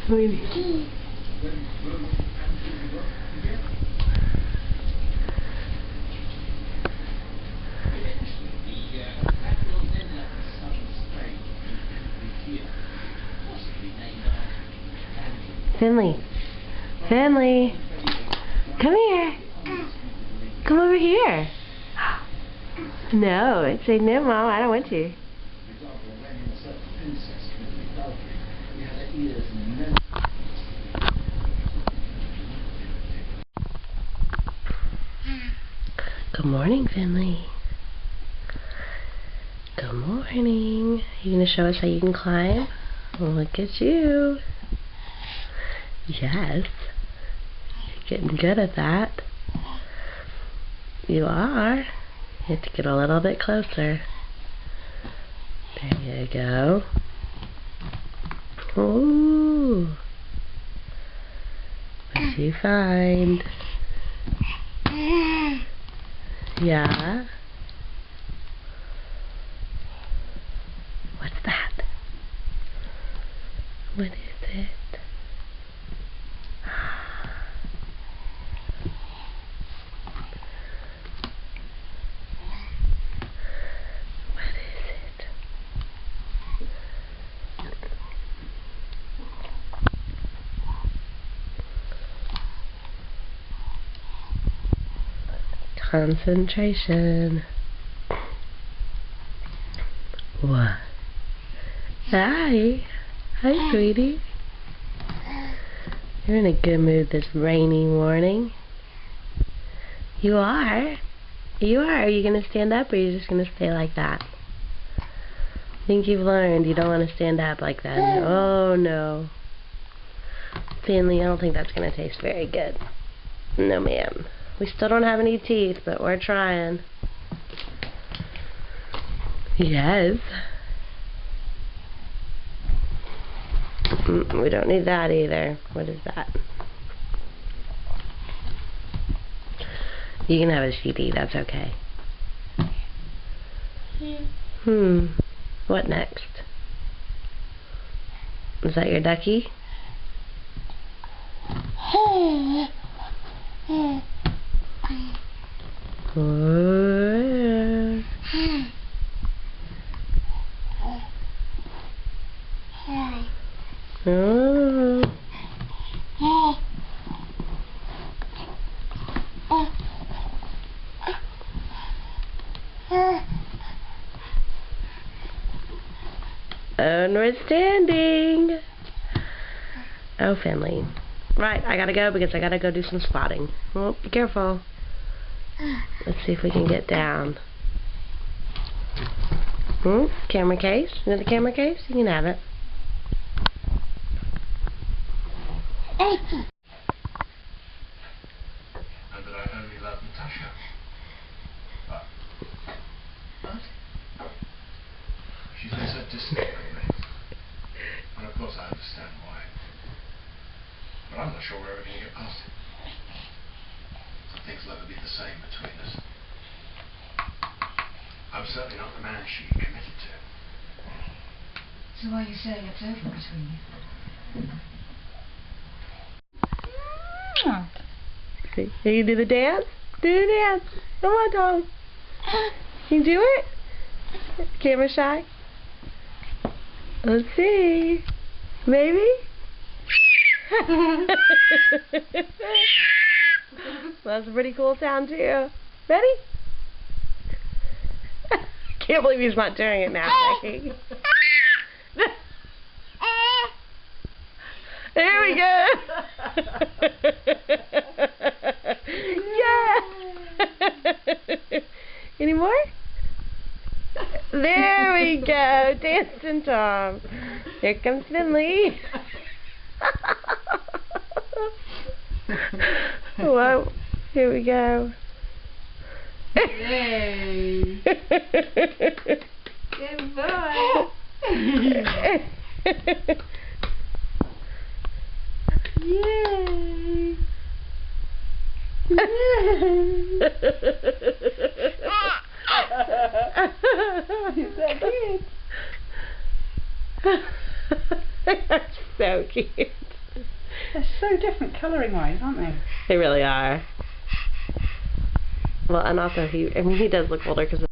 Sweetie. Finley. Finley. Come here. Come over here. No, say no, Mom. I don't want you. Good morning, Finley. Good morning. You gonna show us how you can climb? Look at you. Yes. You're getting good at that. You are. You have to get a little bit closer. There you go. Ooh. What'd you find? Yeah. What's that? What is it? What is it? Concentration. What? Hi. Hi, sweetie. You're in a good mood this rainy morning. You are. You are. Are you going to stand up or are you just going to stay like that? I think you've learned you don't want to stand up like that. Oh, no. Finley, I don't think that's going to taste very good. No, ma'am. We still don't have any teeth, but we're trying. Yes. We don't need that either. What is that? You can have a sheetie, that's okay. What next? Is that your ducky? Oh. And we're standing. Oh, Finley. Right, I gotta go because I gotta go do some spotting. Well, be careful. Let's see if we can get down. Camera case? You know the camera case? You can have it. And that I only love Natasha. But she's been so distant lately. And of course I understand why. But I'm not sure we're ever going to get past it. Things will never be the same between us. I'm certainly not the man she committed to. So why are you saying it's over between you? See, can you do the dance? Do the dance. Come on, Tom. Can you do it? Camera shy. Let's see. Maybe? That's a pretty cool sound too. Ready? Can't believe he's not doing it now, Becky. There we go. Yeah. Any more? There we go. Dancing Tom. Here comes Finley. Whoa. Here we go. Yay! Good boy! Yay! Is that cute? That's so cute. They're so different colouring-wise, aren't they? They really are. Well, and also he does look older because